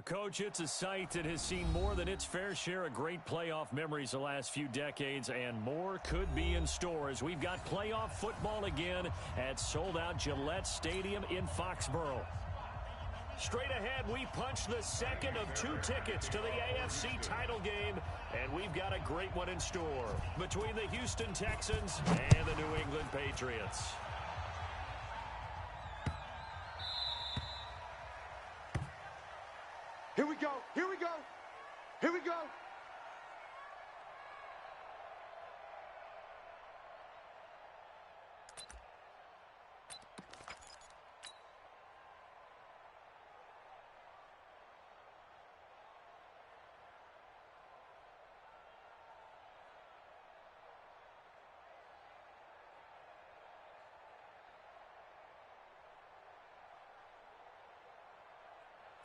Coach, it's a site that has seen more than its fair share of great playoff memories the last few decades, and more could be in store as we've got playoff football again at sold-out Gillette Stadium in Foxborough. Straight ahead, we punch the second of 2 tickets to the AFC title game, and we've got a great one in store between the Houston Texans and the New England Patriots. Here we go, here we go, here we go.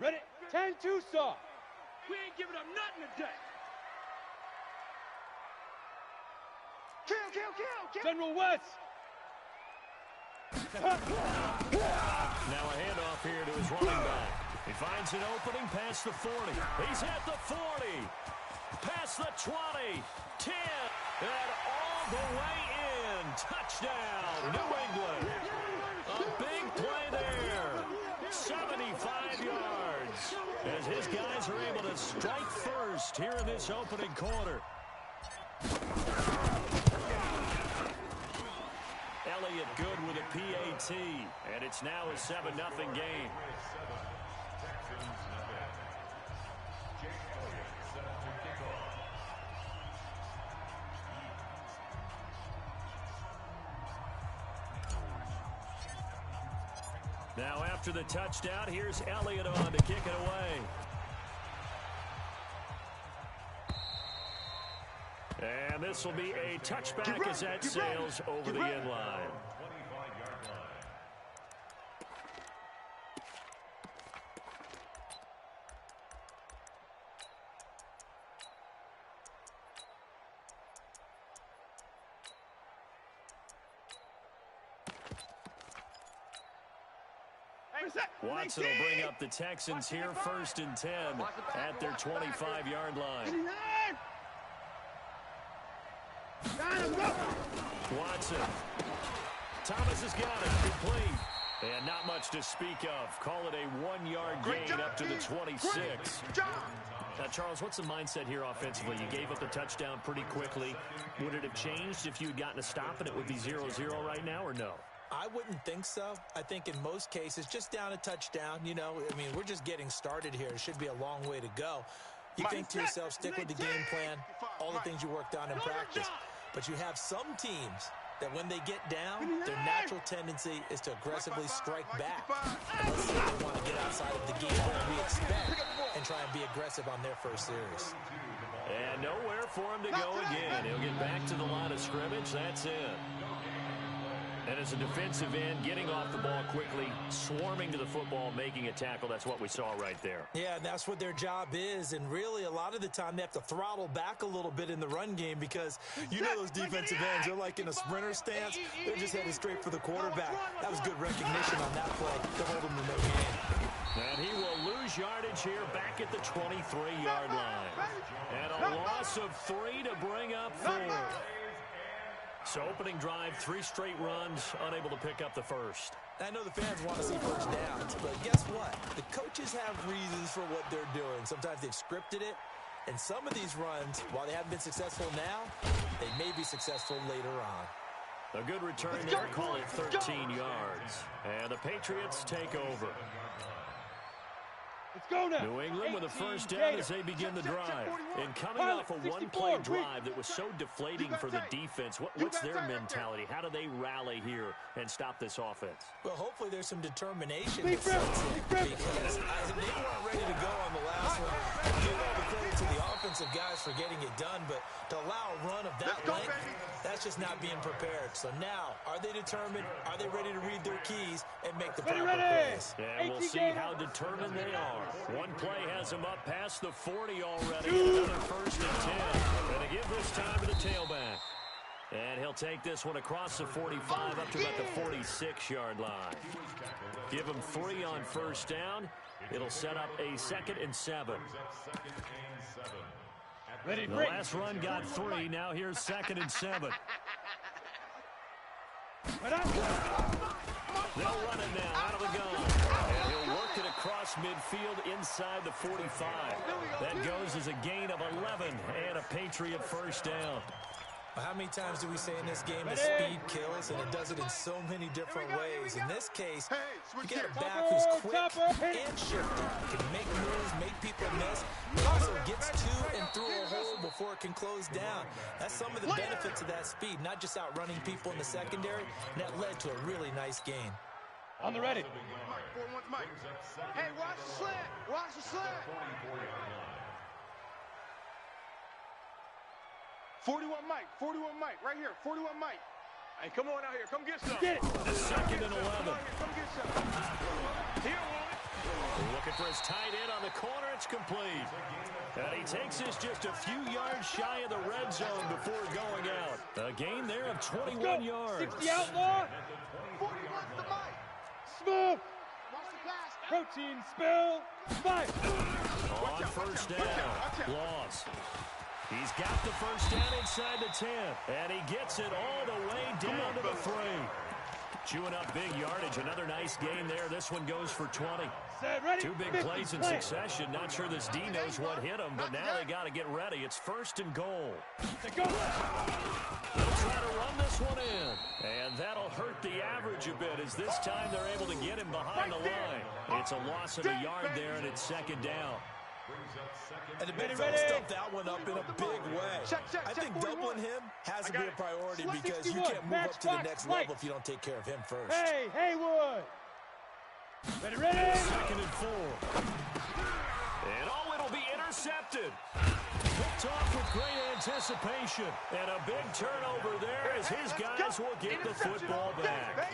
Ready? 10-2, saw. We ain't giving up nothing today. Kill. General West. Now a handoff here to his running back. He finds an opening past the 40. He's at the 40. Past the 20. 10. And all the way in. Touchdown, New England. A big play there. 75 yards. As his guys are able to strike first here in this opening quarter. Elliott good with a PAT, and it's now a 7-0 game. Now after the touchdown, here's Elliott on to kick it away. And this will be a touchback as that sails over the end line. Watson will bring up the Texans here 1st and 10 at their 25-yard line. Watson. Thomas has got it. Complete. And not much to speak of. Call it a 1-yard gain up to the 26. Now, Charles, what's the mindset here offensively? You gave up the touchdown pretty quickly. Would it have changed if you had gotten a stop and it would be 0-0 right now, or no? I wouldn't think so. I think in most cases, just down a touchdown, you know, I mean, we're just getting started here. It should be a long way to go. You think to yourself, stick with the game plan, all the things you worked on in practice. But you have some teams that when they get down, their natural tendency is to aggressively strike back. Let's say they want to get outside of the game plan we expect and try and be aggressive on their first series. And nowhere for him to go again. He'll get back to the line of scrimmage. That's it. And as a defensive end, getting off the ball quickly, swarming to the football, making a tackle, that's what we saw right there. Yeah, and that's what their job is. And really, a lot of the time, they have to throttle back a little bit in the run game because you know those defensive ends, they're like in a sprinter stance. They're just headed straight for the quarterback. That was good recognition on that play to hold them to no gain. And he will lose yardage here back at the 23-yard line. And a loss of 3 to bring up 4. So opening drive, 3 straight runs, unable to pick up the first. I know the fans want to see first downs, but guess what? The coaches have reasons for what they're doing. Sometimes they've scripted it, and some of these runs, while they haven't been successful now, they may be successful later on. A good return there, call it 13 yards. And the Patriots take over. Let's go now. New England with a first down as they begin the drive. And coming off a one-play drive that was so deflating for the defense, what's their mentality? How do they rally here and stop this offense? Well, hopefully there's some determination that sets in because they weren't ready to go on the last one. Give all the credit to the offensive guys for getting it done, but to allow a run of that length, that's just not being prepared. So now, are they determined? Are they ready to read their keys and make the proper plays? And we'll see how determined they are. One play has them up past the 40 already. Another 1st and 10. And they give this time to the tailback. And he'll take this one across the 45 up to about the 46-yard line. Give him 3 on first down. It'll set up a 2nd and 7. Ready, the last run got 3. Now here's 2nd and 7. They'll run it now out of the gun. And he'll work it across midfield inside the 45. That goes as a gain of 11 and a Patriot first down. Well, how many times do we say in this game that speed kills, and it does it in so many different ways? In this case, you got a back who's quick and shifty. Can make moves, make people miss, but also gets to and through a hole before it can close down. That's some of the benefits of that speed, not just outrunning people in the secondary, and that led to a really nice gain. On the ready. Mike. Hey, watch the slant. Watch the slant. 41 Mike, right here, 41 Mike. Hey, come on out here, come get some. Get it. The 2nd and 11. Come get some. Here, Willie. Looking for his tight end on the corner. It's complete. And he takes this just a few yards shy of the red zone before going out. A gain there of 21 yards. 60 outlaw. 41 to Mike. Smooth. Watch the pass. Protein spill. Mike. On first down. Loss. He's got the first down inside the 10. And he gets it all the way down to the 3. Chewing up big yardage. Another nice gain there. This one goes for 20. Set, ready. 2 big plays in succession. Not sure this D knows what hit him, but now they got to get ready. It's 1st and goal. Go. They'll try to run this one in. And that'll hurt the average a bit as this time they're able to get him behind the line. It's a loss of a yard there, and it's 2nd down. And the big fella stuffed that one up in a big way. I think doubling him has to be a priority because you can't move up to the next level if you don't take care of him first. Hey, Haywood. Ready. 2nd and 4. And it'll be intercepted. Picked off with great anticipation. And a big turnover there as his guys will get the football back.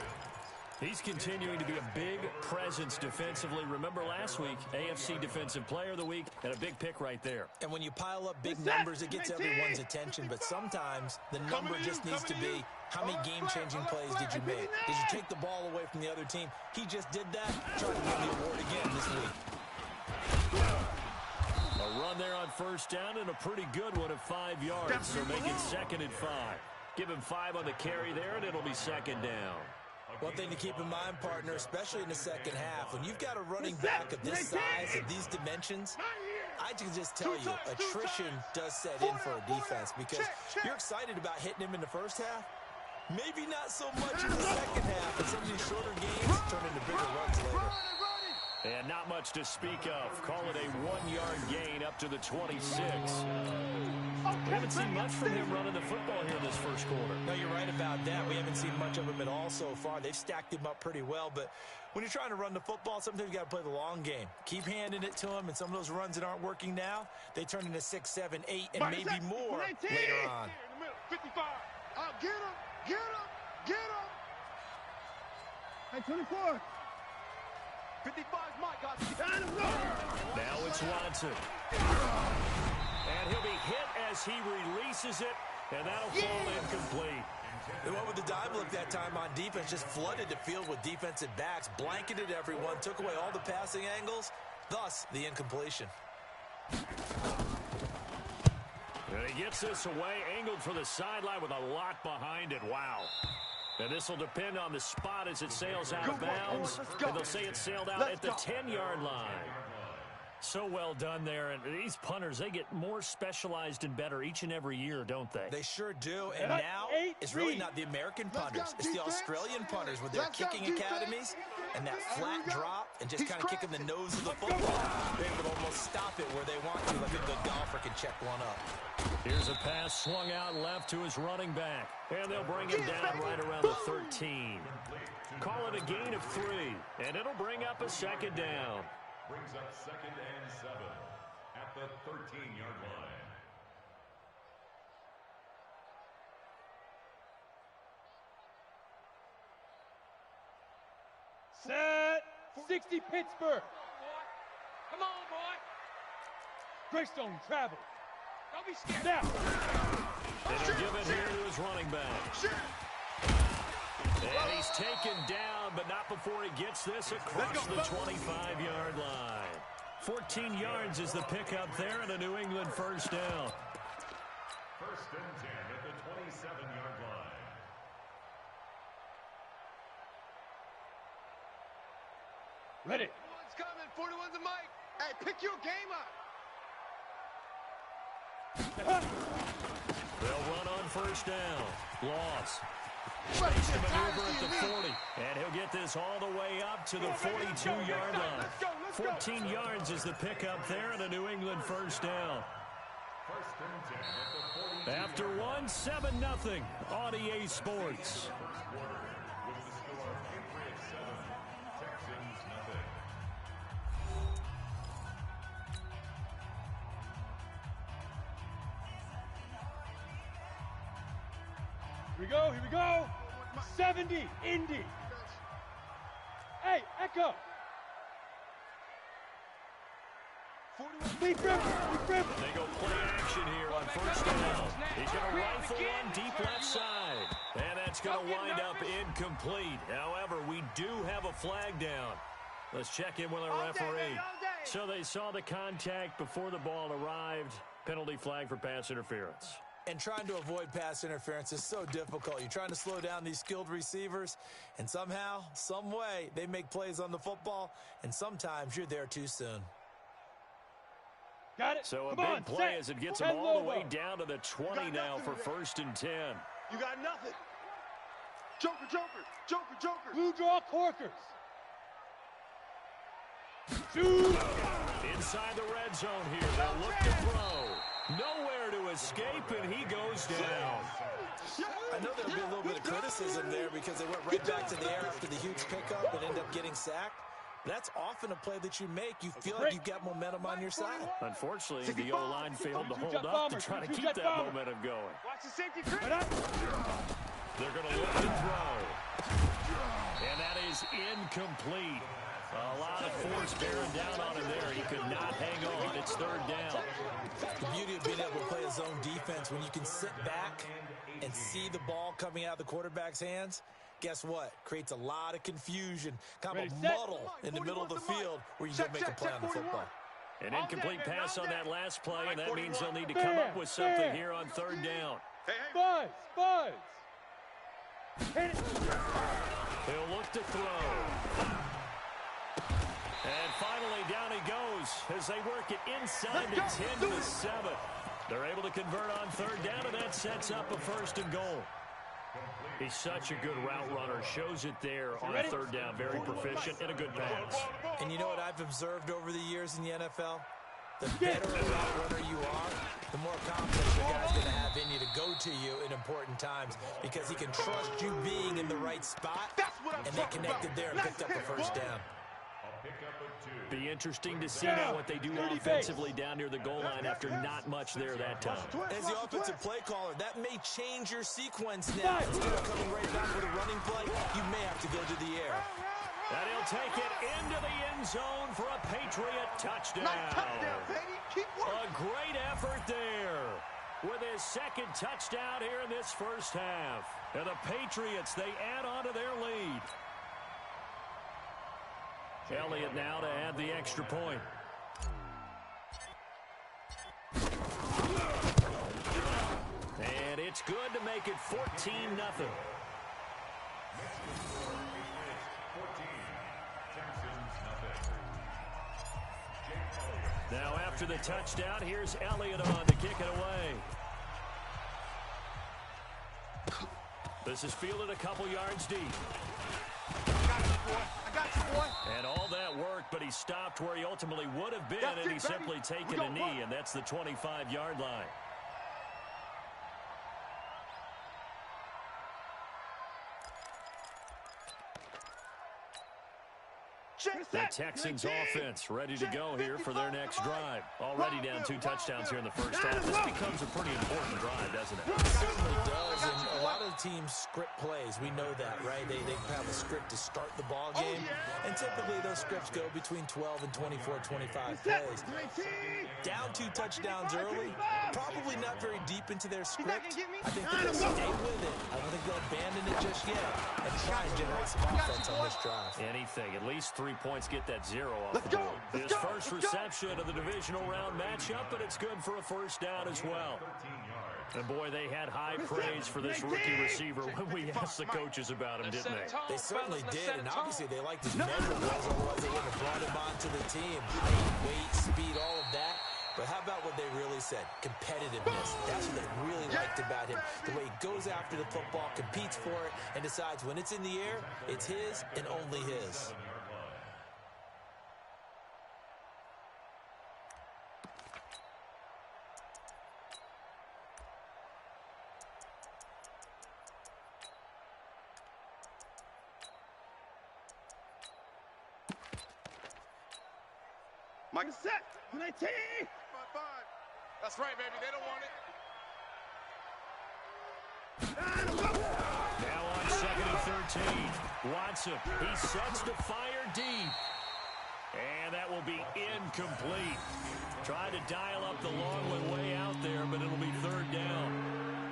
He's continuing to be a big presence defensively. Remember last week, AFC Defensive Player of the Week, and a big pick right there. And when you pile up big numbers, it gets everyone's attention. But sometimes the number just needs to be, how many game-changing plays did you make? Did you take the ball away from the other team? He just did that. Try to win the award again this week. A run there on first down and a pretty good one of 5 yards. So make it 2nd and 5. Give him 5 on the carry there, and it'll be 2nd down. One thing to keep in mind, partner, especially in the second half, when you've got a running back of this size and these dimensions, I can just tell you, attrition does set in for a defense because you're excited about hitting him in the first half. Maybe not so much in the second half, but some of these shorter games turn into bigger runs later. And not much to speak of. Call it a 1-yard gain up to the 26. We haven't seen much from him running the football here in this first quarter. No, you're right about that. We haven't seen much of him at all so far. They've stacked him up pretty well, but when you're trying to run the football, sometimes you got to play the long game. Keep handing it to him, and some of those runs that aren't working now, they turn into 6, 7, 8, and maybe more later on. 55. Get him. Hey, 24. 55 Mike, guys. Now it's Watson. And he'll be hit as he releases it, and that'll fall incomplete. They went with the dive look that time on defense, just flooded the field with defensive backs, blanketed everyone, took away all the passing angles, thus the incompletion. And he gets this away, angled for the sideline with a lot behind it. Wow. And this will depend on the spot as it sails out of bounds. And they'll say it sailed out at the 10-yard line. So well done there. And these punters, they get more specialized and better each and every year, don't they? They sure do. And now it's really not the American punters. It's the Australian punters with their kicking academies and that flat drop and just kind of kicking the nose of the football. They're able to almost stop it where they want to, like a good golfer can check one up. Here's a pass swung out left to his running back. And they'll bring him down right around the 13. Call it a gain of 3. And it'll bring up a 2nd down. Brings up 2nd and 7 at the 13-yard line. Set. 60 Pittsburgh. Come on, boy. Greystone travel. Don't be scared. Now. And he'll give it here to his running back. And he's taken down, but not before he gets this across the 25-yard line. 14 yards is the pickup there and a New England first down. First and 10 at the 27-yard line. Ready. 41's coming. 41's the mic. Hey, pick your game up. They'll run on first down. Loss. Space to maneuver at the 40. And he'll get this all the way up to the 42-yard line. 14 yards is the pickup there and a New England first down. First and 10 at the 40. After one, 7-0 on EA Sports. With the score, Patriots 7, Texans nothing. Here we go. 70, Indy. Hey, Echo. Deep rip. They go play action here on first down. He's going to rifle one deep left side. And that's going to wind up incomplete. However, we do have a flag down. Let's check in with our referee. So they saw the contact before the ball arrived. Penalty flag for pass interference. And trying to avoid pass interference is so difficult. You're trying to slow down these skilled receivers, and somehow, some way, they make plays on the football, and sometimes you're there too soon. Got it. So a Come on, big play set. as it gets them Head all the low. way down to the 20 now for first and 10. You got nothing. Joker. Blue draw corkers. Shoot. Inside the red zone here. They'll look to throw. Nowhere to escape, and he goes down. I know there'll be a little bit of criticism there because they went right back to the air after the huge pickup and ended up getting sacked. That's often a play that you make. You feel like you've got momentum on your side. Unfortunately, the O-line failed to hold up to try to keep that momentum going. Watch the safety trip. They're going to look to throw. And that is incomplete. A lot of force bearing down on him there. He could not hang on. It's third down. The beauty of being able to play a zone defense when you can sit back and see the ball coming out of the quarterback's hands, guess what? Creates a lot of confusion, kind of a muddle in the middle of the field where you don't make a play on the football. An incomplete pass on that last play, and that means they'll need to come up with something here on third down. Buzz. Hit it. He'll look to throw. And finally, down he goes as they work it inside the 10 to the 7. They're able to convert on third down, and that sets up a first and goal. He's such a good route runner. Shows it there on third down. Very proficient and a good pass. And you know what I've observed over the years in the NFL? The better a route runner you are, the more confidence the guy's going to have in you to go to you in important times because he can trust you being in the right spot, and they connected there and picked up the first down. Be interesting to see now what they do offensively down near the goal line after not much there that time. As the offensive play caller, that may change your sequence now. Instead of coming right back with a running play, you may have to go to the air. And he'll take it into the end zone for a Patriot touchdown. A great effort there with his second touchdown here in this first half. And the Patriots, they add on to their lead. Elliott now to add the extra point. And it's good to make it 14-0. Now after the touchdown, here's Elliott on to kick it away. This is fielded a couple yards deep. I got you, boy. And all that worked, but he stopped where he ultimately would have been, and he's simply taken a knee, and that's the 25-yard line. The Texans offense ready to go here for their next drive. Already down 2 touchdowns here in the first half. This becomes a pretty important drive, doesn't it? It certainly does, and a lot of teams script plays. We know that, right? They have a script to start the ball game, and typically those scripts go between 12 and 24, 25 plays. Down 2 touchdowns early, probably not very deep into their script. I think they'll stay with it. I don't think they'll abandon it just yet and try and generate some offense on this drive. Anything. At least 3 points, get that zero off the board. His first reception of the divisional round matchup, but it's good for a first down as well. And, boy, they had high praise for this rookie receiver when we asked the coaches about him, didn't they? They certainly did, and obviously they liked his measurables, otherwise they wouldn't have brought him onto the team. Height, weight, speed, all of that. But how about what they really said? Competitiveness. That's what they really liked about him. The way he goes after the football, competes for it, and decides when it's in the air, it's his and only his. Mike set. Yetidee. That's right, baby. They don't want it. Now on 2nd and 13. Watson. He sets to fire deep. And that will be incomplete. Tried to dial up the long one way out there, but it'll be 3rd down.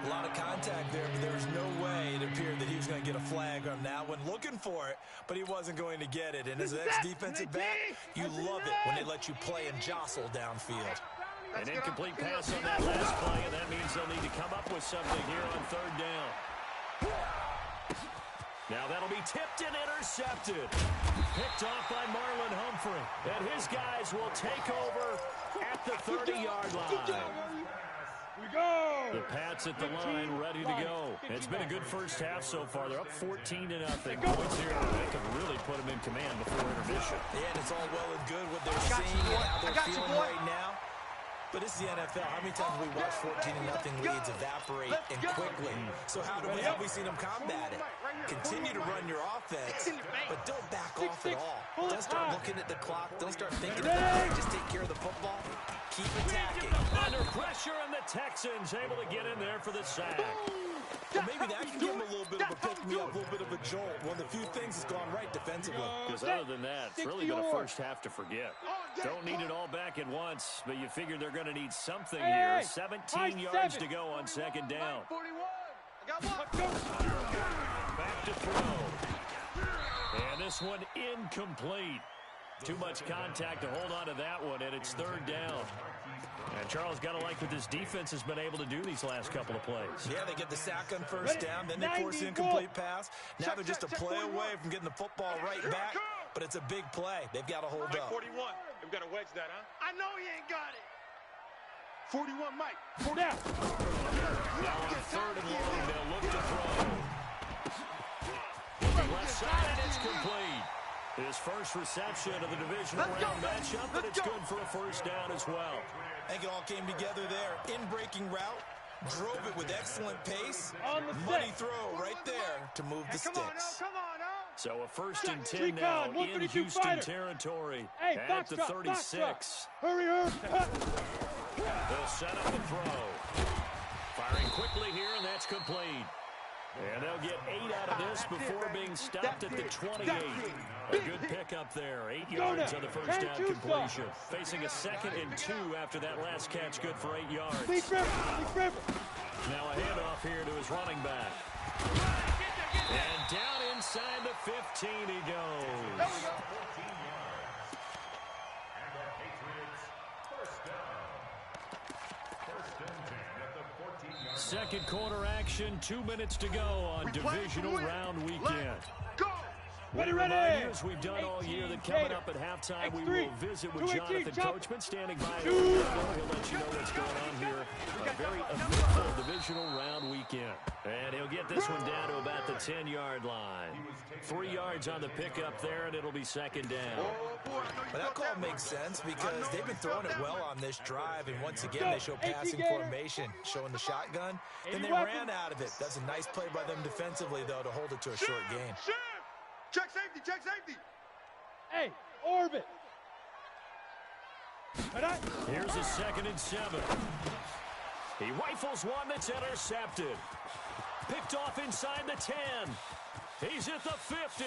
A lot of contact there, but there was no way it appeared that he was going to get a flag on that one. Looking for it, but he wasn't going to get it. And as an ex-defensive back, you love it when they let you play and jostle downfield. An incomplete pass on that last play, and that means they'll need to come up with something here on 3rd down. Now that'll be tipped and intercepted. Picked off by Marlon Humphrey. And his guys will take over at the 30-yard line. We go! The Pats at the line, ready to go. It's been a good first half so far. They're up 14-0. Points here. They can really put them in command before intermission. Yeah, and it's all well and good what they're seeing and how they're feeling right now. But this is the NFL. How many times have we watched 14-0 leads evaporate and quickly? So have we seen them combat it? Continue to run your offense, but don't back off at all. Don't start looking at the clock. Don't start thinking about it. Just take care of the football. Keep attacking. Under pressure, and the Texans able to get in there for the sack. Well, maybe that can give them a little bit of a pick-me-up, a little bit of a jolt. One of the few things that's gone right defensively. Because other than that, it's really been a first half to forget. Don't need it all back at once, but you figure they're going to need something here. 17 yards to go on 2nd down. Back to throw. And this one incomplete. Too much contact to hold on to that one, and it's 3rd down. And Charles, got to like what this defense has been able to do these last couple of plays. Yeah, they get the sack on 1st down, then they force the incomplete pass. Now they're just a play away from getting the football right back, but it's a big play. They've got to hold up. 41. We've got to wedge that, huh? I know he ain't got it. 41, Mike. Now. Now on 3rd and long, they'll look to throw. Left side, and it's complete. His first reception of the divisional round matchup, but it's good for a first down as well. I think it all came together there. In-breaking route, drove it with excellent pace. Money throw right there to move the sticks. So a 1st and 10 now in Houston territory at the 36. Hurry. They'll set up the throw. Firing quickly here, and that's complete. And they'll get 8 out of this before being stopped at the 28. A good pickup there. 8 yards on the first down completion. Facing a 2nd and 2 after that last catch, good for 8 yards. Now a handoff here to his running back. And down inside the 15 he goes. Second quarter action, 2 minutes to go on divisional round weekend. Ready. As we've done all year, that coming up at halftime, we will visit with Jonathan Coachman standing by. He'll let you know what's going on here. A very eventful divisional round weekend. And he'll get this one down to about the 10-yard line. 3 yards on the pickup there, and it'll be 2nd down. But that call makes sense because they've been throwing it well on this drive, and once again they show passing formation, showing the shotgun. Then they ran out of it. That's a nice play by them defensively, though, to hold it to a short gain. Check safety. Hey, orbit. Here's a 2nd and 7. He rifles one that's intercepted. Picked off inside the 10. He's at the 50.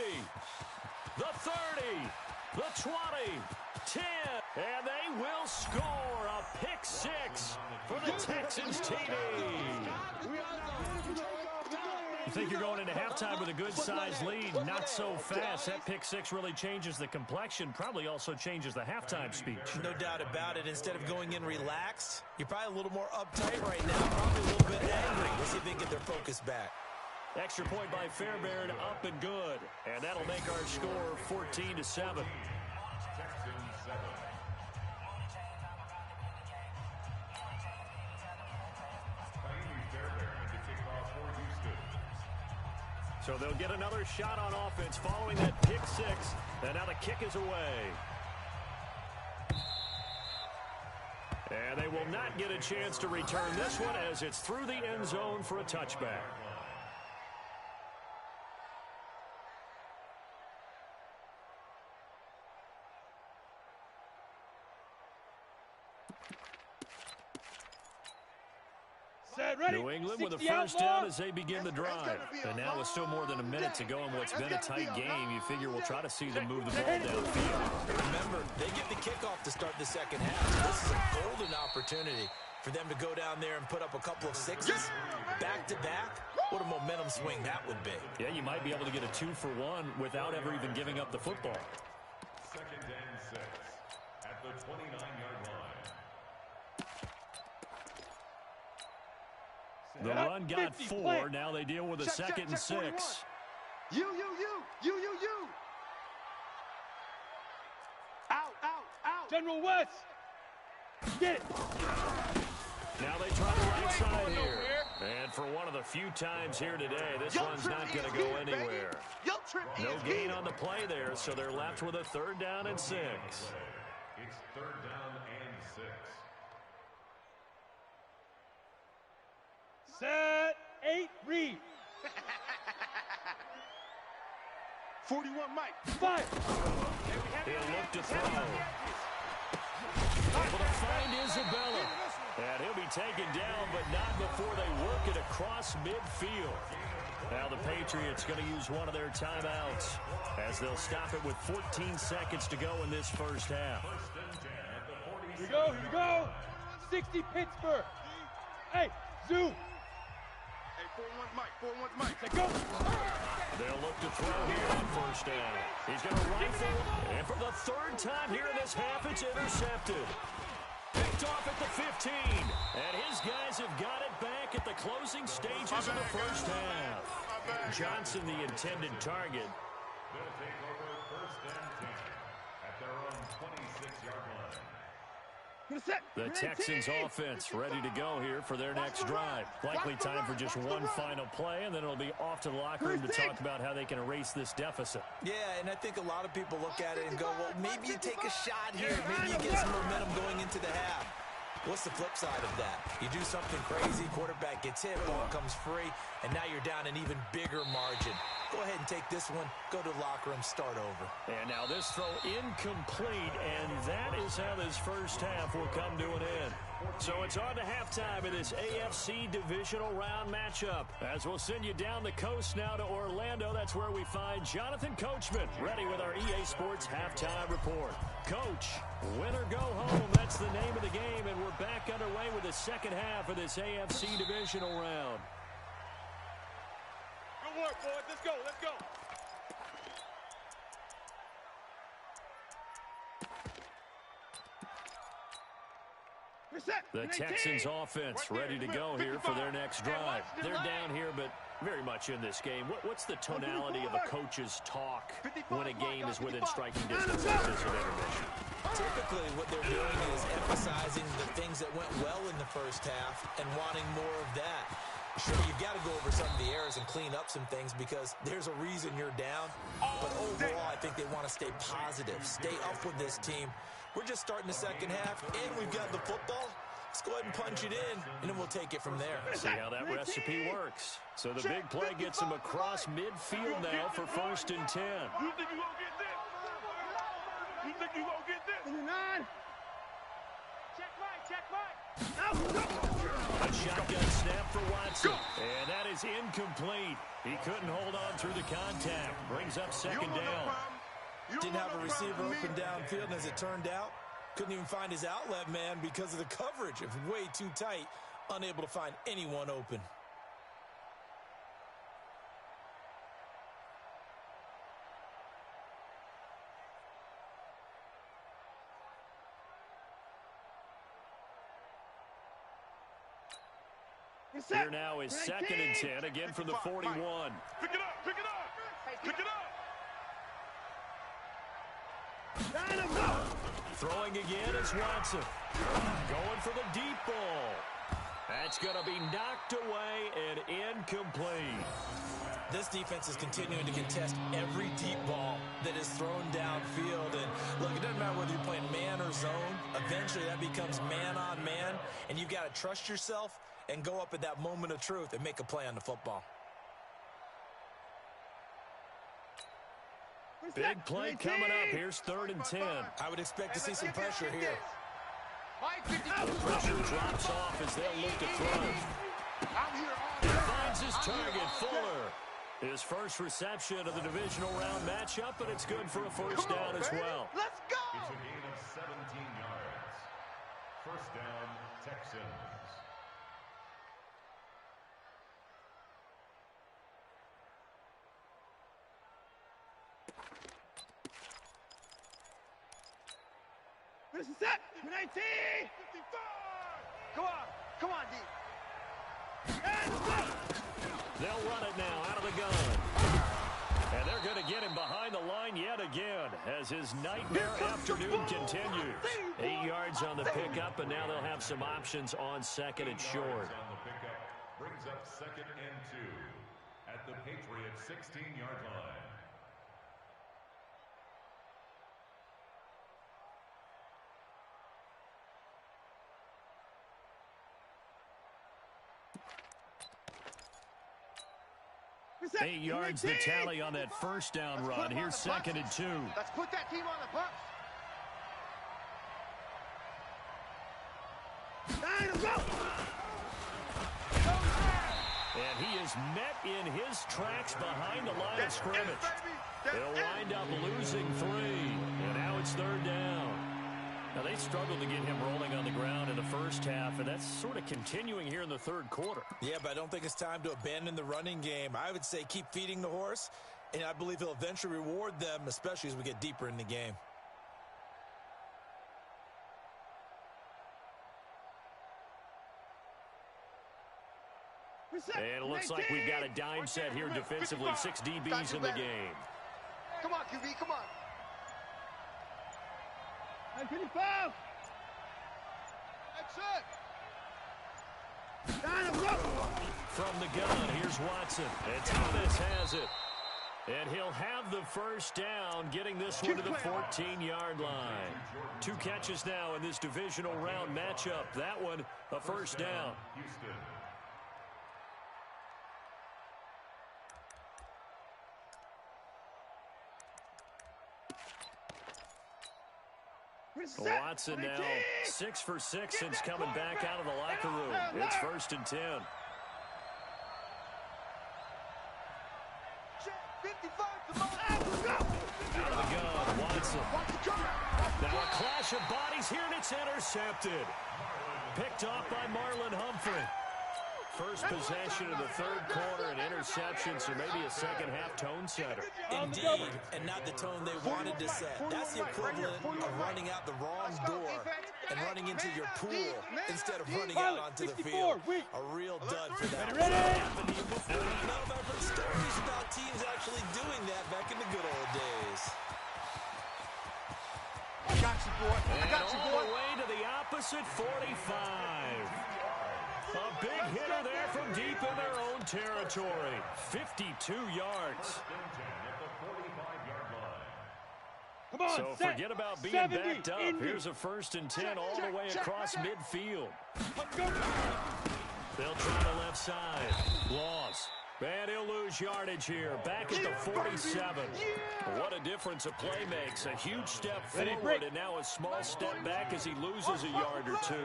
The 30. The 20. 10. And they will score a pick six for the Texans TD. You think you're going into halftime with a good-sized lead? Not so fast. That pick six really changes the complexion, probably also changes the halftime speech. No doubt about it. Instead of going in relaxed, you're probably a little more uptight right now, probably a little bit angry. Let's see if they can get their focus back. Extra point by Fairbairn, up and good. And that'll make our score 14-7. Texans 7. So they'll get another shot on offense following that pick six. And now the kick is away. And they will not get a chance to return this one as it's through the end zone for a touchback. New England with a first down as they begin the drive. And now with still more than a minute to go in what's been a tight game, you figure we'll try to see them move the ball downfield. Remember, they get the kickoff to start the second half. So this is a golden opportunity for them to go down there and put up a couple of sixes back-to-back. What a momentum swing that would be. Yeah, you might be able to get a 2-for-1 without ever even giving up the football. 2nd and 6 at the 29-yard line. The run got 4. Now they deal with a 2nd and 6. You. Out. General West. Get it. Now they try the right side here. And for one of the few times here today, this one's not going to go anywhere. No gain on the play there, so they're left with a 3rd down and 6. It's 3rd down and 6. Set, 8, read. 41, Mike. 5. He'll look to throw. Able to find Isabella. And he'll be taken down, but not before they work it across midfield. Now the Patriots going to use one of their timeouts as they'll stop it with 14 seconds to go in this first half. Here we go. 60 Pittsburgh. Hey, zoom. 4-1 Mike. Say go. They'll look to throw here on first down. He's going to rifle. And for the 3rd time here in this half, it's intercepted. Picked off at the 15. And his guys have got it back at the closing stages of the first half. Johnson, the intended target. They'll take over 1st and 10 at their own 26-yard line. The Texans offense ready to go here for their next drive. Likely time for just one final play, and then it'll be off to the locker room to talk about how they can erase this deficit. Yeah, and I think a lot of people look at it and go, well, maybe you take a shot here. Maybe you get some momentum going into the half. What's the flip side of that? You do something crazy, quarterback gets hit, ball comes free, and now you're down an even bigger margin. Go ahead and take this one, go to the locker room, start over. And now this throw incomplete, and that is how this first half will come to an end. So it's on to halftime of this AFC divisional round matchup. As we'll send you down the coast now to Orlando, that's where we find Jonathan Coachman, ready with our EA Sports halftime report. Coach, win or go home, that's the name of the game, and we're back underway with the second half of this AFC divisional round. Good work, boys. Let's go. The Texans offense ready to go here for their next drive. They're down here, but very much in this game. What's the tonality of a coach's talk when a game is within striking distance of this intermission? Typically, what they're doing is emphasizing the things that went well in the first half and wanting more of that. Sure, you've got to go over some of the errors and clean up some things because there's a reason you're down. But overall, I think they want to stay positive, stay up with this team. We're just starting the second half, and we've got the football. Let's go ahead and punch it in, and then we'll take it from there. See how that recipe works. So the big play gets him across midfield now for 1st and 10. You think you gonna get this? You think you gonna get this? 9. Check Mike. A shotgun snap for Watson. And that is incomplete. He couldn't hold on through the contact. Brings up 2nd down. Didn't have a receiver open downfield, and as it turned out, Couldn't even find his outlet man because of the coverage. It was way too tight, unable to find anyone open. Here now is 2nd and 10, again from the 41. Pick it up, pick it up, pick it up. Throwing again is Watson. Going for the deep ball. That's going to be knocked away and incomplete. This defense is continuing to contest every deep ball that is thrown downfield. And look, it doesn't matter whether you're playing man or zone. Eventually that becomes man on man, and you've got to trust yourself and go up at that moment of truth and make a play on the football. Big play coming up. Here's 3rd and 10. I would expect to see some pressure here. Pressure drops off as they'll look to throw. He finds his target, Fuller. His first reception of the divisional round matchup, and it's good for a first down as well. Let's go! It's a gain of 17 yards. First down, Texans. This is set. 19. Come on, D. They'll run it now out of the gun. And they're going to get him behind the line yet again as his nightmare afternoon continues. 8 yards on the pickup, and now they'll have some options on 2nd and short. On the pickup brings up 2nd and 2 at the Patriots' 16-yard line. Reset. 8 yards the tally on that first down run. Here's 2nd and 2. Let's put that team on the bus. And he is met in his tracks behind the line of scrimmage. They'll wind up losing 3. And now it's 3rd down. Now, they struggled to get him rolling on the ground in the first half, and that's sort of continuing here in the 3rd quarter. Yeah, but I don't think it's time to abandon the running game. I would say keep feeding the horse, and I believe he'll eventually reward them, especially as we get deeper in the game. And it looks like we've got a dime set here defensively. 6 DBs in the game. Come on, QB, come on. 55. That's it. From the gun, here's Watson. And Thomas has it. And he'll have the first down, getting this one to the 14-yard line. 2 catches now in this divisional round matchup. That one, a first down. Houston. Watson now 6 for 6 since coming back out of the locker room. It's 1st and 10. Out of the gun, Watson. Now a clash of bodies here, and it's intercepted. Picked off by Marlon Humphrey. First possession of the 3rd quarter, an interception, so maybe a second-half tone setter. Indeed, and not the tone they wanted to set. That's the equivalent of running out the wrong door and running into your pool instead of running out onto the field. A real dud for that. None of I've heard stories about teams actually doing that back in the good old days. I got you, boy. I got you, boy. All the way to the opposite 45. A big hitter there from deep in their own territory. 52 yards. Come on, so forget about being backed up. Here's a 1st and 10 all the way across midfield. They'll try the left side. Loss. And he'll lose yardage here. Back at the 47. What a difference a play makes. A huge step forward and now a small step back as he loses a yard or 2.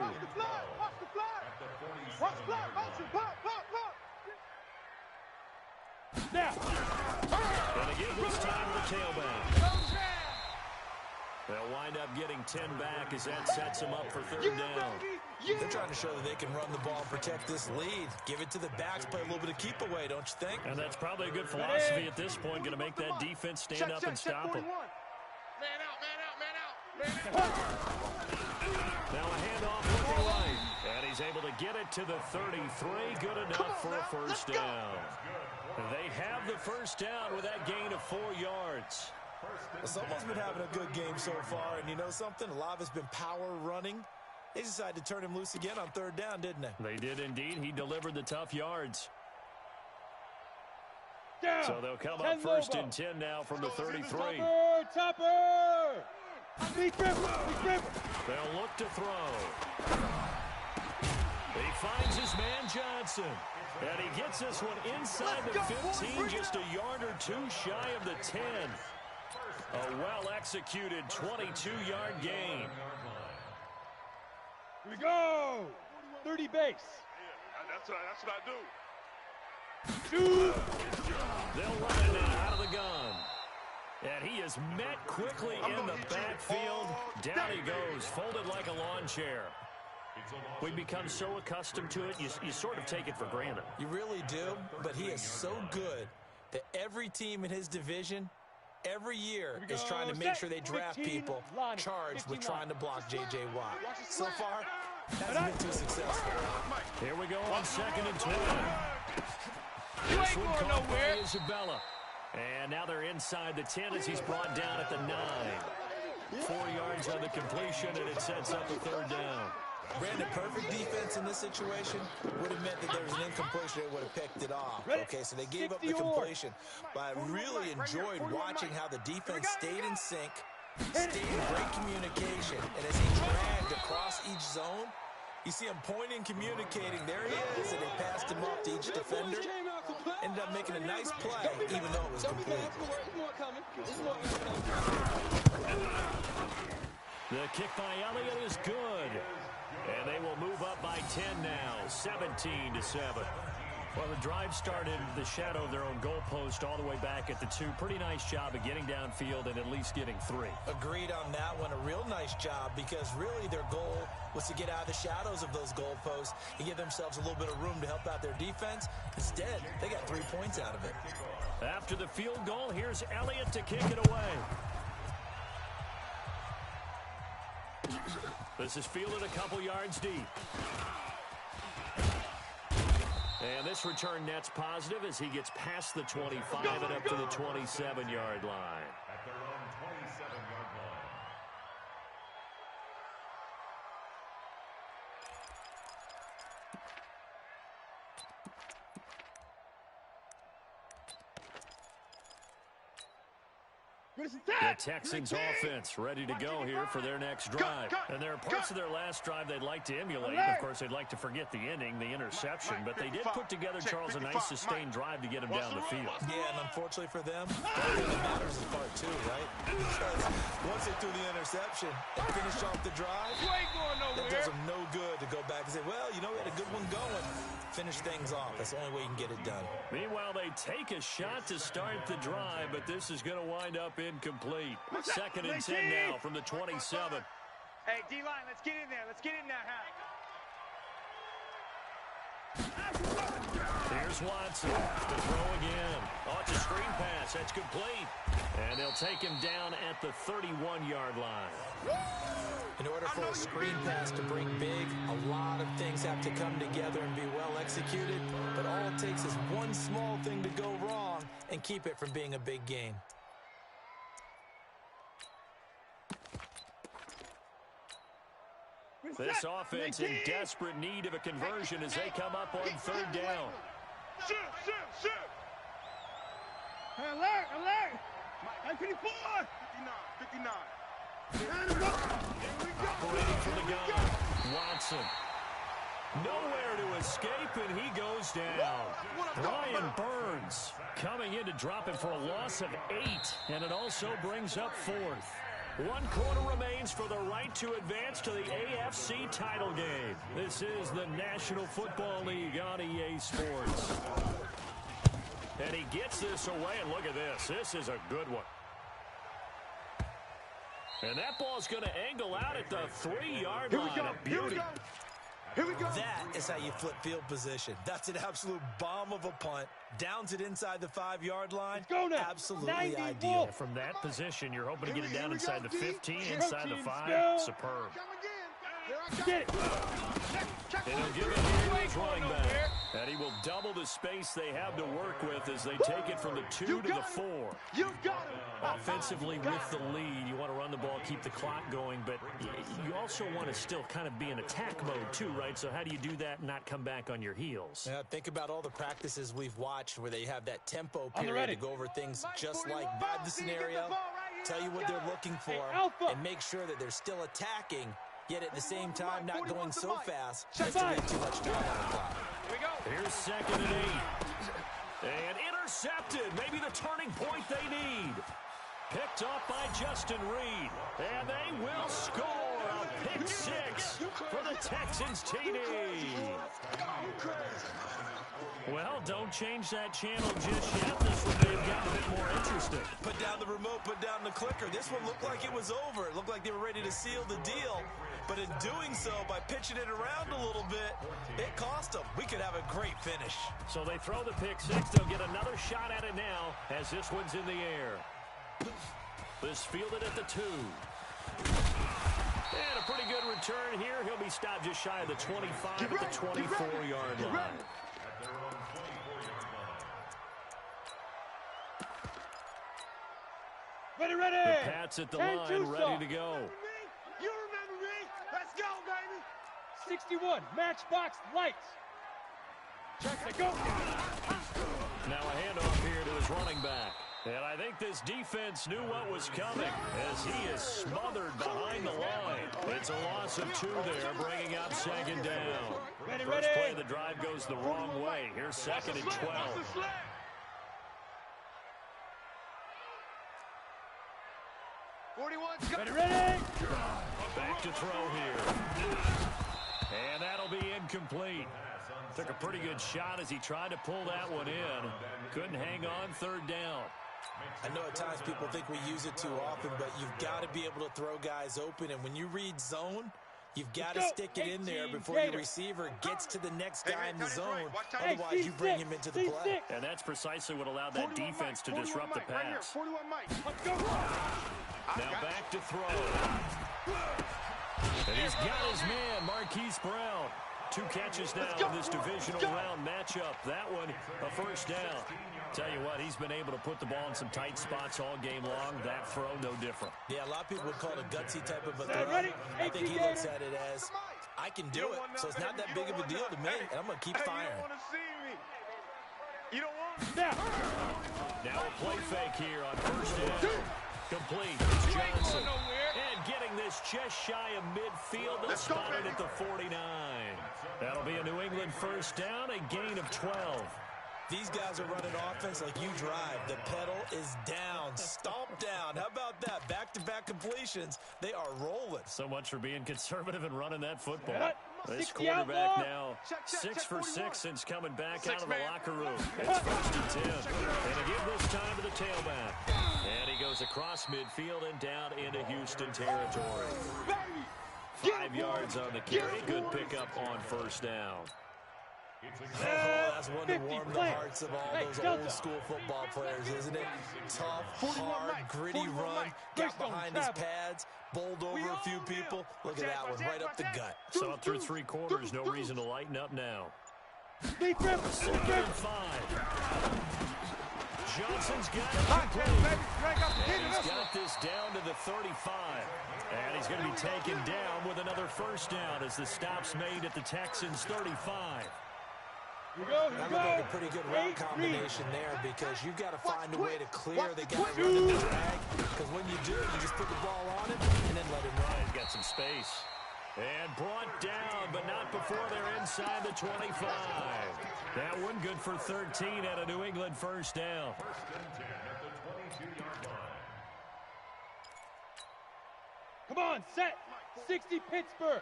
Now. And again this time the tailback. They'll wind up getting 10 back as that sets them up for third down. They're trying to show that they can run the ball and protect this lead. Give it to the backs, play a little bit of keep away, don't you think? And that's probably a good philosophy at this point, going to make that defense stand up and stop them. Man out, man out, man out, man out. Now a handoff looking right. And he's able to get it to the 33. Good enough for a first down. They have the first down with that gain of 4 yards. Well, someone's been having a good game so far, and you know something? A lot of it's been power running. They decided to turn him loose again on third down, didn't they? They did indeed. He delivered the tough yards. Down. So they'll come up first and 10 now from the 33. Topper! Big grip! They'll look to throw. He finds his man Johnson. And he gets this one inside the 15, just a yard or two shy of the 10. A well-executed 22-yard gain. Here we go! 30 base. Yeah, that's what I do. Shoot! They'll run it now out of the gun. And he is met quickly in the backfield. Down he goes, folded like a lawn chair. We become so accustomed to it, you sort of take it for granted. You really do, but he is so good that every team in his division, every year, is trying to make sure they draft people charged with trying to block J.J. Watt. So far, hasn't been too successful. Here we go on 2nd and 20. This one caught by Isabella. And now they're inside the 10 as he's brought down at the 9. 4 yards on the completion, and it sets up a third down. Brandon, perfect defense in this situation would have meant that there was an incompletion. They would have picked it off. Okay, so they gave up the completion. But I really enjoyed watching how the defense stayed in sync, stayed in great communication. And as he dragged across each zone, you see him pointing, communicating. There he is, and they passed him off to each defender. Ended up making a nice play, even though it was complete. The kick by Elliott is good. And they will move up by 10 now, 17-7. Well, the drive started in the shadow of their own goalpost all the way back at the 2. Pretty nice job of getting downfield and at least getting 3. Agreed on that one. A real nice job because really their goal was to get out of the shadows of those goalposts and give themselves a little bit of room to help out their defense. Instead, they got 3 points out of it. After the field goal, here's Elliott to kick it away. This is fielded a couple yards deep. And this return net's positive as he gets past the 25 and up to the 27-yard line. At their own 27-yard line. The Texans offense ready to go here for their next drive. And there are parts of their last drive they'd like to emulate. Of course, they'd like to forget the ending, the interception, but they did put together, Charles, a nice sustained drive to get him down the field. Yeah, and unfortunately for them, the only thing that matters is part 2, right? Because once they threw the interception and finish off the drive, that does them no good to go back and say, well, you know, we had a good one going. Finish things off. That's the only way you can get it done. Meanwhile, they take a shot to start the drive, but this is going to wind up incomplete. 2nd and 10 now from the 27. Hey, D-line, let's get in there. Let's get in there, Here's Watson to throw again. Oh, it's a screen pass. That's complete. And they'll take him down at the 31-yard line. In order for a screen pass to break big, a lot of things have to come together and be well executed. But all it takes is one small thing to go wrong and keep it from being a big gain. This offense in desperate need of a conversion as they come up on 3rd down. Shoot! Alert! 54! 59. Operating from the gun, Watson. Nowhere to escape, and he goes down. Brian Burns coming in to drop him for a loss of 8, and it also brings up 4th. 1 quarter remains for the right to advance to the AFC title game. This is the National Football League on EA Sports. And he gets this away, and look at this. This is a good one. And that ball's going to angle out at the 3-yard line. Here we go. Here we go. That is how you flip field position. That's an absolute bomb of a punt. Downs it inside the 5-yard line. Let's go now. Absolutely 90 ideal. ball. From that position, you're hoping to get it down inside the 15, inside the 5. Go. Superb. Get it. And he'll give it here to his running back. And he will double the space they have to work with as they take it from the 2 to the 4. You got him. Offensively with the lead, you want to run the ball, keep the clock going, but you also want to still kind of be in attack mode too, right? So how do you do that and not come back on your heels? Yeah, think about all the practices we've watched where they have that tempo On the period ready. to go over things just like vibe the scenario, tell you what they're looking for, Alpha. and make sure that they're still attacking, yet at the same time not going so fast Check as to leave five. too much time on the clock. Here we go. Here's 2nd and 8. And intercepted. Maybe the turning point they need. Picked up by Justin Reed. And they will score a pick 6 for the Texans TD. Well, don't change that channel just yet. This one may have gotten a bit more interesting. Put down the remote, put down the clicker. This one looked like it was over. It looked like they were ready to seal the deal. But in doing so, by pitching it around a little bit, it cost them. We could have a great finish. So they throw the pick 6. They'll get another shot at it now as this one's in the air. This fielded at the 2. And a pretty good return here. He'll be stopped just shy of the 25 at the 24-yard line. Ready. The Pats at the line, ready to go. You remember me? Let's go, baby. 61, matchbox lights. Check it, go. Now a handoff here to his running back. And I think this defense knew what was coming as he is smothered behind the line. It's a loss of 2 there, bringing up 2nd down. First play of the drive goes the wrong way. Here's 2nd and 12. Ready. Back to throw here. And that'll be incomplete. Took a pretty good shot as he tried to pull that one in. Couldn't hang on 3rd down. I know at times people think we use it too often, but you've got to be able to throw guys open. And when you read zone, you've got to stick it in there before your receiver gets to the next guy in the zone. Otherwise, you bring him into the play. And that's precisely what allowed that defense to disrupt the pass. Let's go. Now back to throw. And he's got his man, Marquise Brown. 2 catches now in this divisional round matchup. That one, a first down. Tell you what, he's been able to put the ball in some tight spots all game long. That throw, no different. Yeah, a lot of people would call it a gutsy type of a throw. I think he looks at it as, I can do it, so it's not that big of a deal to me, and I'm going to keep firing. You don't want Now a play fake here on first down. Complete. It's Johnson. And getting this just shy of midfield. That's spotted at the 49. That'll be a New England first down, a gain of 12. These guys are running offense like you drive. The pedal is down, stomp down. How about that? Back-to-back completions. They are rolling. So much for being conservative and running that football. This 60 quarterback outlaw. now 6 for 6 since coming back out of the man. locker room. It's 1st and 10. And again this time to the tailback. And he goes across midfield and down into Houston territory. 5 yards on the carry. Good pickup on first down. Oh, that's one to warm the hearts of all those old school football players, isn't it? Tough, hard, gritty run, got behind his pads, bowled over a few people. Look at that one, right up the gut. So up through 3 quarters, no reason to lighten up now. 2nd and 5. Johnson's got it complete. And he's got this down to the 35. And he's going to be taken down with another first down as the stop's made at the Texans' 35. That looked like a pretty good route combination there because you've got to find a way to clear the guy running the drag. Because when you do, you just put the ball on him and then let him run. He's got some space. And brought down, but not before they're inside the 25. That one good for 13 at a New England first down. 1st and 10 at the 22-yard line. Come on, set. 60 Pittsburgh.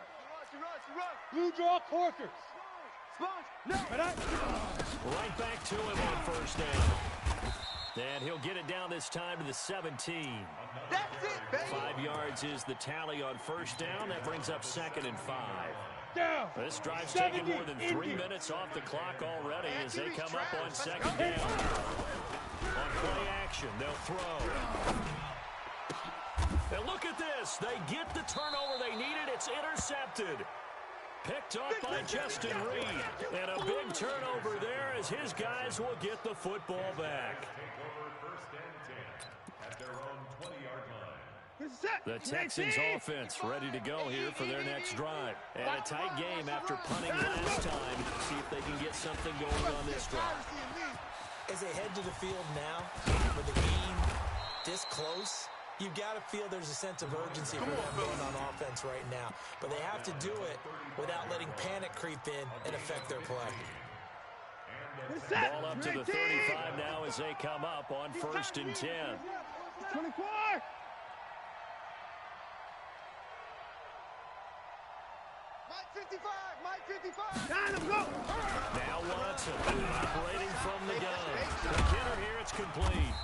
Blue draw Corkers. Right back to him on first down. And he'll get it down this time to the 17. That's it, baby. 5 yards is the tally on first down. That brings up 2nd and 5. Down. This drive's taken more than 3 minutes off the clock already as they come up on 2nd down. On play action, they'll throw. And look at this. They get the turnover they needed. It's intercepted. Picked up by Justin Reed. And a big turnover there as his guys will get the football back. The Texans offense ready to go here for their next drive. And a tight game after punting last time. See if they can get something going on this drive. As they head to the field now, with the game this close, you've got to feel there's a sense of urgency for them going on offense right now. But they have to do it without letting panic creep in and affect their play. Ball up to the 35 now as they come up on 1st and 10. 24. Mike 55. Now Watson operating from the gun. McKinnon here, it's complete.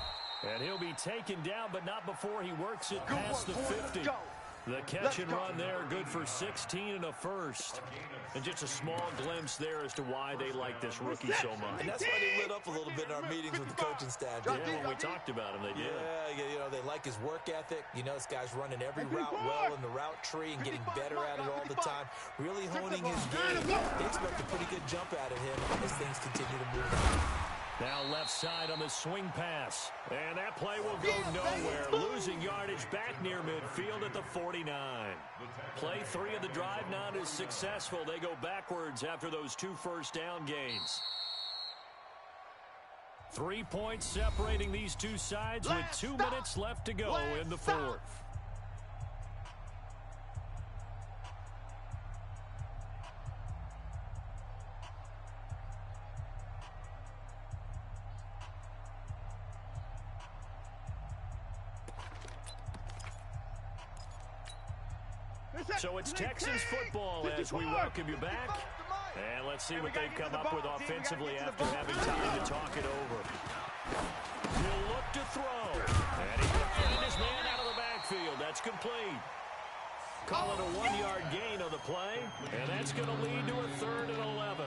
And he'll be taken down, but not before he works it past the 50. The catch and run there, good for 16 and a first. And just a small glimpse there as to why they like this rookie so much. And that's why they lit up a little bit in our meetings with the coaching staff. Yeah, when we talked about him, they did. Yeah, you know, they like his work ethic. You know, this guy's running every route well in the route tree and getting better at it all the time. Really honing his game. They expect a pretty good jump out of him as things continue to move on. Now left side on the swing pass. And that play will go nowhere. Losing yardage back near midfield at the 49. Play 3 of the drive not as successful. They go backwards after those 2 first down gains. 3 points separating these two sides with 2 minutes left to go in the 4th. So it's Texans football as we welcome you back. And let's see what they've come up with offensively after having time to talk it over. He'll look to throw. And he can find his man out of the backfield. That's complete. Call it a 1-yard gain on the play. And that's going to lead to a 3rd and 11.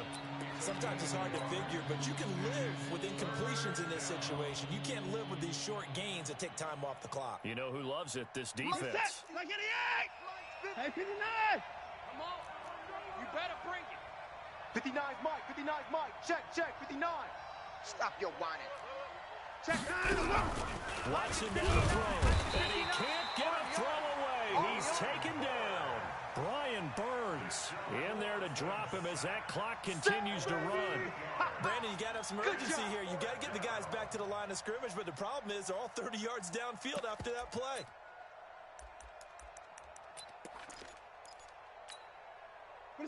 Sometimes it's hard to figure, but you can live with incompletions in this situation. You can't live with these short gains that take time off the clock. You know who loves it? This defense. Hey, 59! Come on. You better bring it. 59's Mike. 59's Mike. Check. 59. Stop your whining. Check. Watson down the throw. And he can't get a throw away. He's taken down. Brian Burns in there to drop him as that clock continues to run. Brandon, you got to have some urgency here. You got to get the guys back to the line of scrimmage, but the problem is they're all 30 yards downfield after that play.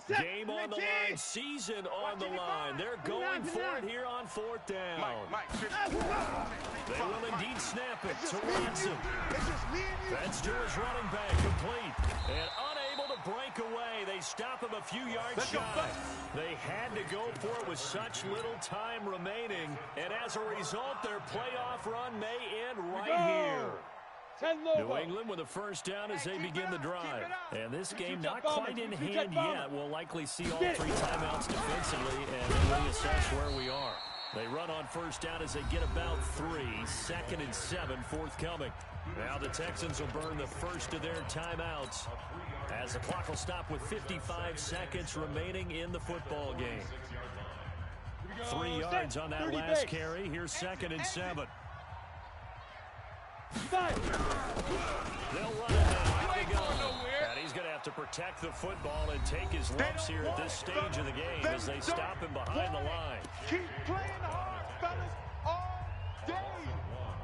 Game on the line, season on the line. They're going for it here on 4th down. They will indeed snap it to Watson. That's to his running back, complete. And unable to break away. They stop him a few yards shy. They had to go for it with such little time remaining. And as a result, their playoff run may end right here. New England with a first down as they begin the drive. And this game not quite in hand yet. We'll likely see all 3 timeouts defensively and then reassess where we are. They run on first down as they get about 3. 2nd and 7 forthcoming. Now the Texans will burn the first of their timeouts as the clock will stop with 55 seconds remaining in the football game. 3 yards on that last carry. Here's 2nd and 7. They'll run it now. And he's going to have to protect the football and take his lumps here at this stage of the game as they stop him behind the line. Keep playing hard, fellas, all day.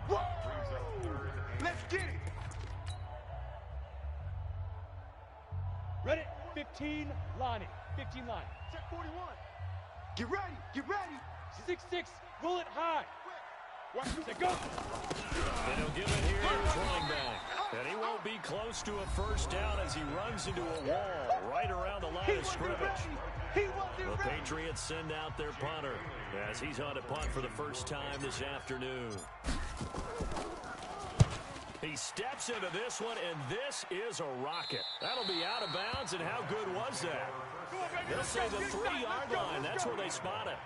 Woo! Let's get it. Ready? 15, Lonnie. 15 line. Check 41. Get ready. 6-6, roll it high. Go. And he'll give it here to his running back. And he won't be close to a first down as he runs into a wall right around the line of scrimmage. The Patriots send out their punter as he's on a punt for the first time this afternoon. He steps into this one, and this is a rocket. That'll be out of bounds, and how good was that? They'll say the 3-yard line. That's where they spot it.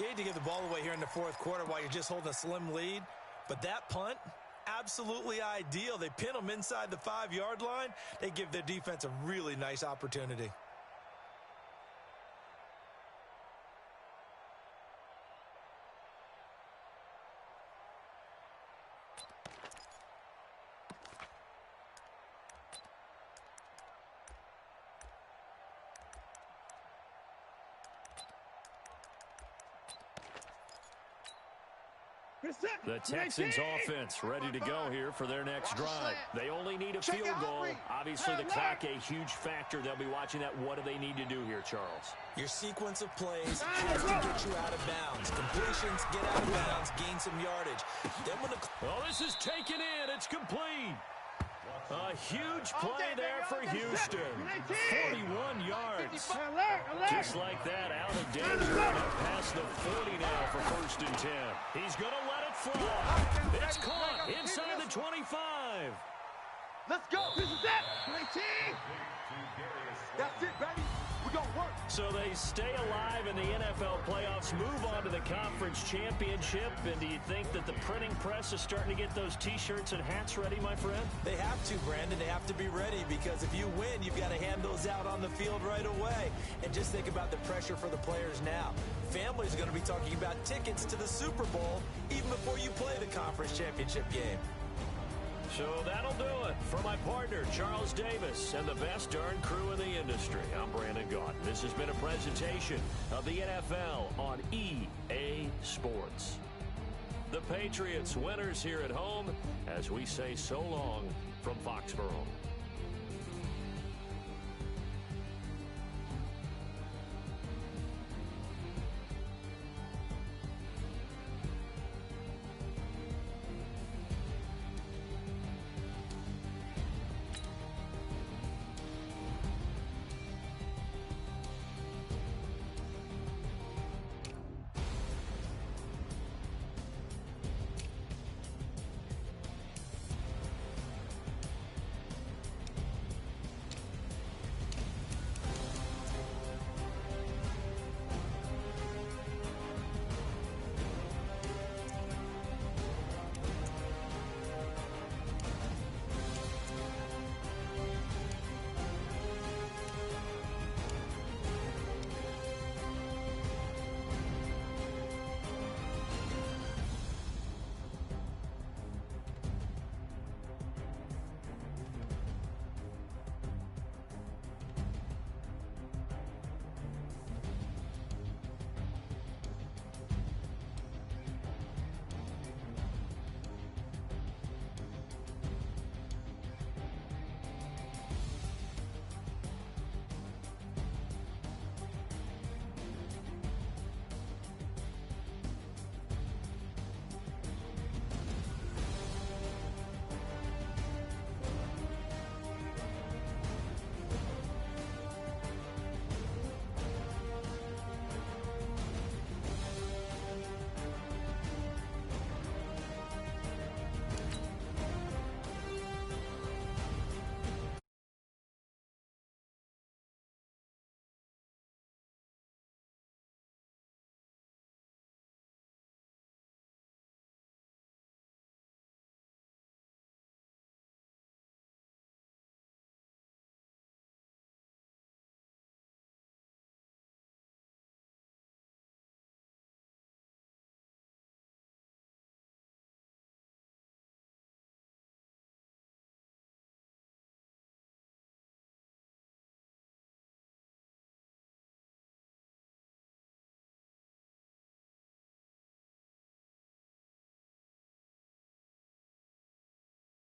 You hate to give the ball away here in the fourth quarter while you're just holding a slim lead, but that punt, absolutely ideal. They pin them inside the 5-yard line. They give their defense a really nice opportunity. The Texans offense ready to go here for their next drive. They only need a field goal. Obviously, the clock a huge factor. They'll be watching that. What do they need to do here, Charles? Your sequence of plays has to get you out of bounds. Completions, get out of bounds, gain some yardage. Then when this is taken in. It's complete. A huge play there for Houston. 41 yards. Just like that, out of danger. Up past the 40 now for 1st and 10. He's going to let it fly. It's caught inside the 25. Let's go. This is it. 19. That's it, baby. We're going to work. So they stay alive in the NFL playoffs, move on to the conference championship. And do you think that the printing press is starting to get those T-shirts and hats ready, my friend? They have to, Brandon. They have to be ready because if you win, you've got to hand those out on the field right away. And just think about the pressure for the players now. Families are going to be talking about tickets to the Super Bowl even before you play the conference championship game. So that'll do it. For my partner, Charles Davis, and the best darn crew in the industry, I'm Brandon Gaunt. This has been a presentation of the NFL on EA Sports. The Patriots winners here at home as we say so long from Foxborough.